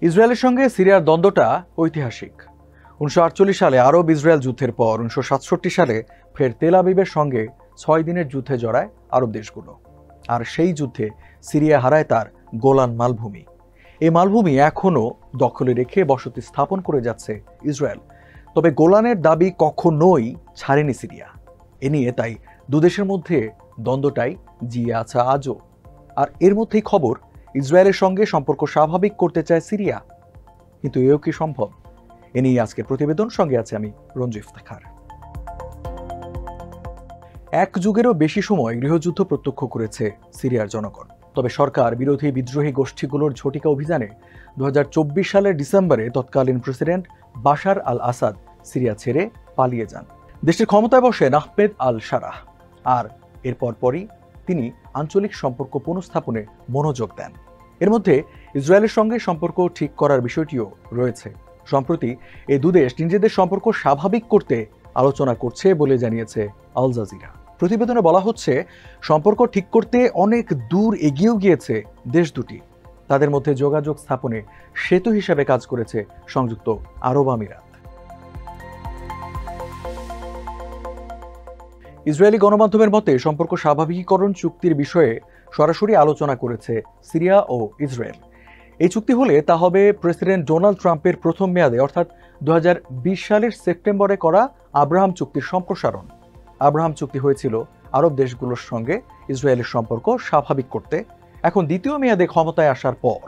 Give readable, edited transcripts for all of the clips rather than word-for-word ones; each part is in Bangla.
ইসরায়েলের সঙ্গে সিরিয়ার দ্বন্দ্বটা ঐতিহাসিক। 1948 সালে আরব ইসরায়েল যুদ্ধের পর 1967 সালে ফের তেল আবিবের সঙ্গে 6 দিনের যুদ্ধে জড়ায় আরব দেশগুলো। আর সেই যুদ্ধে সিরিয়া হারায় তার গোলান মালভূমি। এই মালভূমি এখনও দখলে রেখে বসতি স্থাপন করে যাচ্ছে ইসরায়েল। তবে গোলানের দাবি কখনোই ছাড়েনি সিরিয়া। এ নিয়ে তাই দুদেশের মধ্যে দ্বন্দ্বটাই জিয়ে আছে আজও। আর এর মধ্যেই খবর, ইসরায়েলের সঙ্গে সম্পর্ক স্বাভাবিক করতে চায় সিরিয়া। কিন্তু এও কি সম্ভব? এ নিয়ে আজকের প্রতিবেদন, সঙ্গে আছে আমি রঞ্জু ইফতেখার। এক যুগেরও বেশি সময় গৃহযুদ্ধ প্রত্যক্ষ করেছে সিরিয়ার জনগণ। তবে সরকার বিরোধী বিদ্রোহী গোষ্ঠীগুলোর ঝটিকা অভিযানে 2024 সালের ডিসেম্বরে তৎকালীন প্রেসিডেন্ট বাশার আল আসাদ সিরিয়া ছেড়ে পালিয়ে যান। দেশটির ক্ষমতায় বসেন আহমেদ আল শারাহ। আর এর পরপরই তিনি আঞ্চলিক সম্পর্ক পুনঃস্থাপনে মনোযোগ দেন। এর মধ্যে ইসরায়েলের সঙ্গে সম্পর্ক ঠিক করার বিষয়টিও রয়েছে। সম্প্রতি এই দুদেশ নিজেদের সম্পর্ক স্বাভাবিক করতে আলোচনা করছে বলে জানিয়েছে আল জাজিরা। প্রতিবেদনে বলা হচ্ছে, সম্পর্ক ঠিক করতে অনেক দূর এগিয়েও গিয়েছে দেশ দুটি। তাদের মধ্যে যোগাযোগ স্থাপনে সেতু হিসেবে কাজ করেছে সংযুক্ত আরব আমিরাত। ইসরায়েলি গণমাধ্যমের মতে সম্পর্ক স্বাভাবিকীকরণ চুক্তির বিষয়ে সরাসরি আলোচনা করেছে সিরিয়া ও ইসরায়েল। এই চুক্তি হলে তা হবে প্রেসিডেন্ট ডোনাল্ড ট্রাম্পের প্রথম মেয়াদে অর্থাৎ 2020 সালের সেপ্টেম্বরে করা আব্রাহাম চুক্তির সম্প্রসারণ। আব্রাহাম চুক্তি হয়েছিল আরব দেশগুলোর সঙ্গে ইসরায়েলের সম্পর্ক স্বাভাবিক করতে। এখন দ্বিতীয় মেয়াদে ক্ষমতায় আসার পর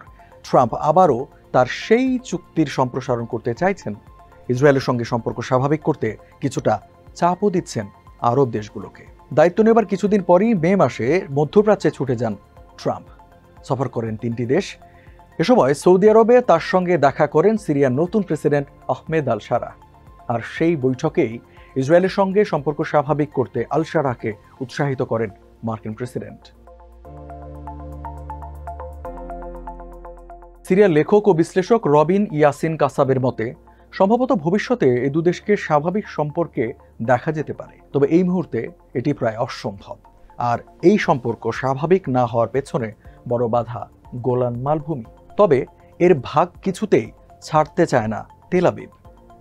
ট্রাম্প আবারও তার সেই চুক্তির সম্প্রসারণ করতে চাইছেন। ইসরায়েলের সঙ্গে সম্পর্ক স্বাভাবিক করতে কিছুটা চাপও দিচ্ছেন আরব দেশগুলোকে। দায়িত্ব নেবার কিছুদিন পরই মে মাসে মধ্যপ্রাচ্যে ছুটে যান ট্রাম্প। সফর করেন 3টি দেশ। এ সময় সৌদি আরবে তার সঙ্গে দেখা করেন সিরিয়ার নতুন প্রেসিডেন্ট আহমেদ আল শারাহ। আর সেই বৈঠকেই ইসরায়েলের সঙ্গে সম্পর্ক স্বাভাবিক করতে আল শারাহকে উৎসাহিত করেন মার্কিন প্রেসিডেন্ট। সিরিয়ার লেখক ও বিশ্লেষক রবিন ইয়াসিন কাসাবের মতে, সম্ভবত ভবিষ্যতে এই দুদেশকে স্বাভাবিক সম্পর্কে দেখা যেতে পারে। তবে এই মুহূর্তে এটি প্রায় অসম্ভব। আর এই সম্পর্ক স্বাভাবিক না হওয়ার পেছনে বড় বাধা গোলান মালভূমি। তবে এর ভাগ কিছুতেই ছাড়তে চায় না তেল আবিব।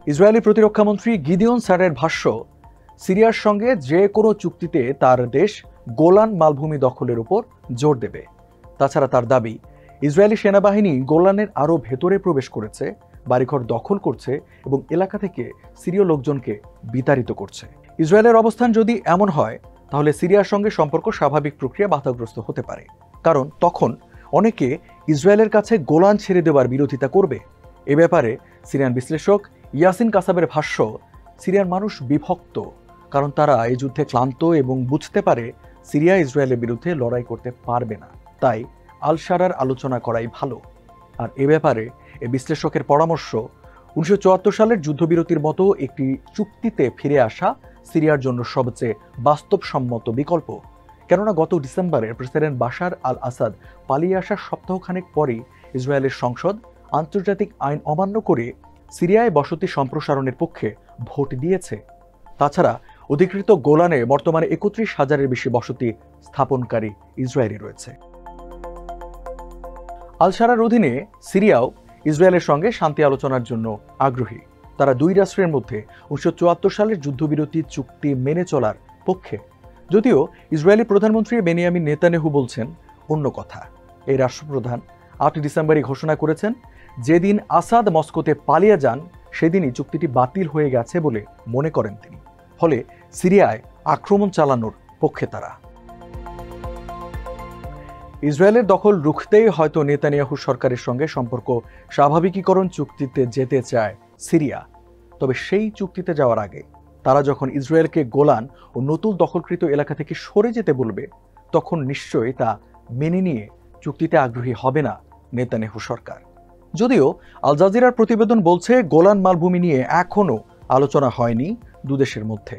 ইসরায়েলি প্রতিরক্ষামন্ত্রী গিদিয়ন স্যারের ভাষ্য, সিরিয়ার সঙ্গে যে কোনো চুক্তিতে তার দেশ গোলান মালভূমি দখলের উপর জোর দেবে। তাছাড়া তার দাবি, ইসরায়েলি সেনাবাহিনী গোলানের আরও ভেতরে প্রবেশ করেছে, বাড়িঘর দখল করছে এবং এলাকা থেকে সিরীয় লোকজনকে বিতাড়িত করছে। ইসরায়েলের অবস্থান যদি এমন হয়, তাহলে সিরিয়ার সঙ্গে সম্পর্ক স্বাভাবিক প্রক্রিয়া বাধাগ্রস্ত হতে পারে। কারণ তখন অনেকে ইসরায়েলের কাছে গোলান ছেড়ে দেওয়ার বিরোধিতা করবে। এ ব্যাপারে সিরিয়ান বিশ্লেষক ইয়াসিন কাসাবের ভাষ্য, সিরিয়ার মানুষ বিভক্ত, কারণ তারা এই যুদ্ধে ক্লান্ত এবং বুঝতে পারে সিরিয়া ইসরায়েলের বিরুদ্ধে লড়াই করতে পারবে না। তাই আল শারার আলোচনা করাই ভালো। আর এ ব্যাপারে এ বিশ্লেষকের পরামর্শ, 1974 সালের যুদ্ধবিরতির মতো একটি চুক্তিতে ফিরে আসা সিরিয়ার জন্য সবচেয়ে বাস্তবসম্মত বিকল্প। কেননা গত ডিসেম্বরে প্রেসিডেন্ট বাশার আল আসাদ পালিয়ে আসার সপ্তাহখানেক পরই ইসরায়েলের সংসদ আন্তর্জাতিক আইন অমান্য করে সিরিয়ায় বসতি সম্প্রসারণের পক্ষে ভোট দিয়েছে। তাছাড়া অধিকৃত গোলানে বর্তমানে 31,000-এর বেশি বসতি স্থাপনকারী ইসরায়েলি রয়েছে। আল শারার অধীনে সিরিয়াও ইসরায়েলের সঙ্গে শান্তি আলোচনার জন্য আগ্রহী। তারা দুই রাষ্ট্রের মধ্যে 1974 সালের যুদ্ধবিরতি চুক্তি মেনে চলার পক্ষে। যদিও ইসরায়েলি প্রধানমন্ত্রী বেনিয়ামিন নেতানিয়াহু বলছেন অন্য কথা। এই রাষ্ট্রপ্রধান 8 ডিসেম্বরই ঘোষণা করেছেন, যেদিন আসাদ মস্কোতে পালিয়ে যান সেদিনই চুক্তিটি বাতিল হয়ে গেছে বলে মনে করেন তিনি। ফলে সিরিয়ায় আক্রমণ চালানোর পক্ষে তারা। ইসরায়েলের দখল রুখতেই হয়তো নেতানিয়াহু সরকারের সঙ্গে সম্পর্ক স্বাভাবিকীকরণ চুক্তিতে যেতে চায় সিরিয়া। তবে সেই চুক্তিতে যাওয়ার আগে তারা যখন ইসরায়েলকে গোলান ও নতুন দখলকৃত এলাকা থেকে সরে যেতে বলবে, তখন নিশ্চয়ই তা মেনে নিয়ে চুক্তিতে আগ্রহী হবে না নেতানিয়াহু সরকার। যদিও আল জাজিরার প্রতিবেদন বলছে, গোলান মালভূমি নিয়ে এখনও আলোচনা হয়নি দুদেশের মধ্যে।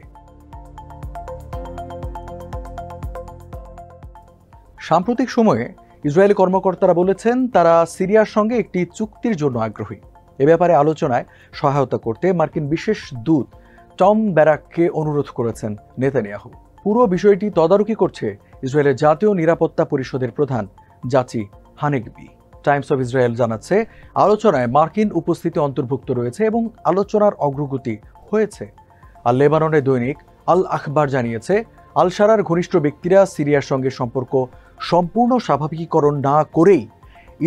সাম্প্রতিক সময়ে ইসরায়েলি কর্মকর্তারা বলেছেন, তারা সিরিয়ার সঙ্গে একটি চুক্তির জন্য আগ্রহী। এ ব্যাপারে আলোচনায় সহায়তা করতে মার্কিন বিশেষ দূত টম ব্যারাককে অনুরোধ করেছেন নেতানিয়াহু। পুরো বিষয়টি তদারকি করছে ইসরায়েলের জাতীয় নিরাপত্তা পরিষদের প্রধান জাচি হানেগবি। টাইমস অফ ইসরায়েল জানাচ্ছে, আলোচনায় মার্কিন উপস্থিতি অন্তর্ভুক্ত রয়েছে এবং আলোচনার অগ্রগতি হয়েছে। আর লেবাননের দৈনিক আল আখবার জানিয়েছে, আল শারার ঘনিষ্ঠ ব্যক্তিরা সিরিয়ার সঙ্গে সম্পর্ক সম্পূর্ণ স্বাভাবিকীকরণ না করেই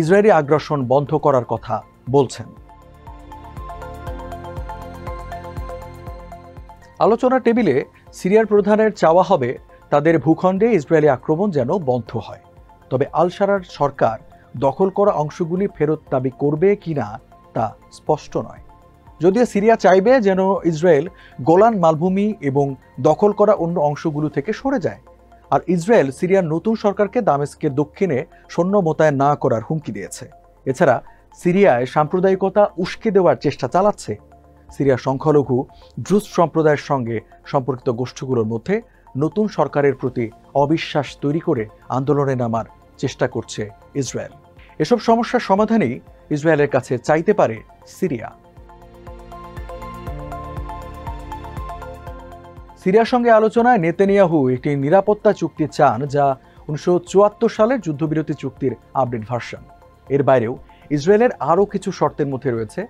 ইসরায়েলি আগ্রাসন বন্ধ করার কথা বলছেন। আলোচনার টেবিলে সিরিয়ার প্রধানের চাওয়া হবে তাদের ভূখণ্ডে ইসরায়েলি আক্রমণ যেন বন্ধ হয়। তবে আল শারার সরকার দখল করা অংশগুলি ফেরত দাবি করবে কিনা তা স্পষ্ট নয়। যদিও সিরিয়া চাইবে যেন ইসরায়েল গোলান মালভূমি এবং দখল করা অন্য অংশগুলো থেকে সরে যায়। আর ইসরায়েল সিরিয়ার নতুন সরকারকে দামেস্কের দক্ষিণে সৈন্য মোতায়েন না করার হুমকি দিয়েছে। এছাড়া সিরিয়ায় সাম্প্রদায়িকতা উস্কে দেওয়ার চেষ্টা চালাচ্ছে। সিরিয়ার সংখ্যালঘু ড্রুজ সম্প্রদায়ের সঙ্গে সম্পর্কিত গোষ্ঠীগুলোর মধ্যে নতুন সরকারের প্রতি অবিশ্বাস তৈরি করে আন্দোলনে নামার চেষ্টা করছে ইসরায়েল। এসব সমস্যার সমাধানই ইসরায়েলের কাছে চাইতে পারে সিরিয়া। সিরিয়ার সঙ্গে আলোচনায় নেতানিয়াহু একটি নিরাপত্তা চুক্তি চান, যা 1974 সালের যুদ্ধবিরতি চুক্তির আপডেট ভার্সন। এর বাইরেও ইসরায়েলের আরও কিছু শর্তের মধ্যে রয়েছে,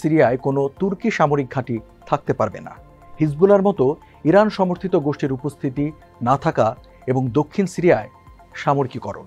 সিরিয়ায় কোনো তুর্কি সামরিক ঘাঁটি থাকতে পারবে না, হিজবুলার মতো ইরান সমর্থিত গোষ্ঠীর উপস্থিতি না থাকা এবং দক্ষিণ সিরিয়ায় সামরিকীকরণ।